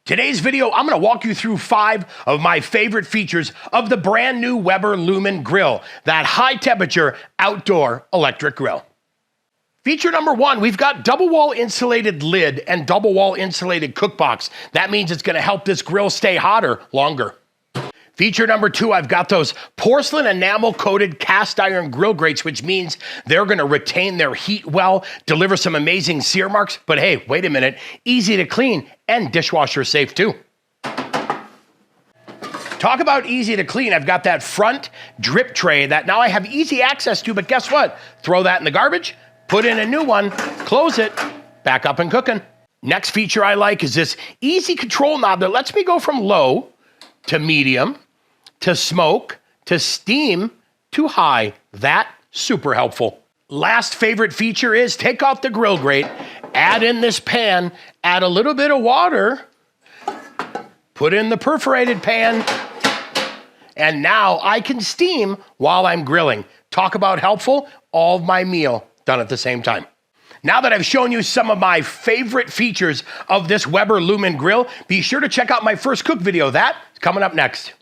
Today's video, I'm gonna walk you through 5 of my favorite features of the brand new Weber Lumin grill, that high temperature outdoor electric grill. Feature number 1, we've got double wall insulated lid and double wall insulated cook box. That means it's gonna help this grill stay hotter longer. Feature number 2, I've got those porcelain enamel coated cast iron grill grates, which means they're gonna retain their heat well, deliver some amazing sear marks, but hey, wait a minute, easy to clean and dishwasher safe too. Talk about easy to clean. I've got that front drip tray that now I have easy access to, but guess what? Throw that in the garbage, put in a new one, close it, back up and cooking. Next feature I like is this easy control knob that lets me go from low to medium, to smoke, to steam, to high. That, super helpful. Last favorite feature is take off the grill grate, add in this pan, add a little bit of water, put in the perforated pan, and now I can steam while I'm grilling. Talk about helpful, all of my meal done at the same time. Now that I've shown you some of my favorite features of this Weber Lumin grill, be sure to check out my first cook video. That's coming up next.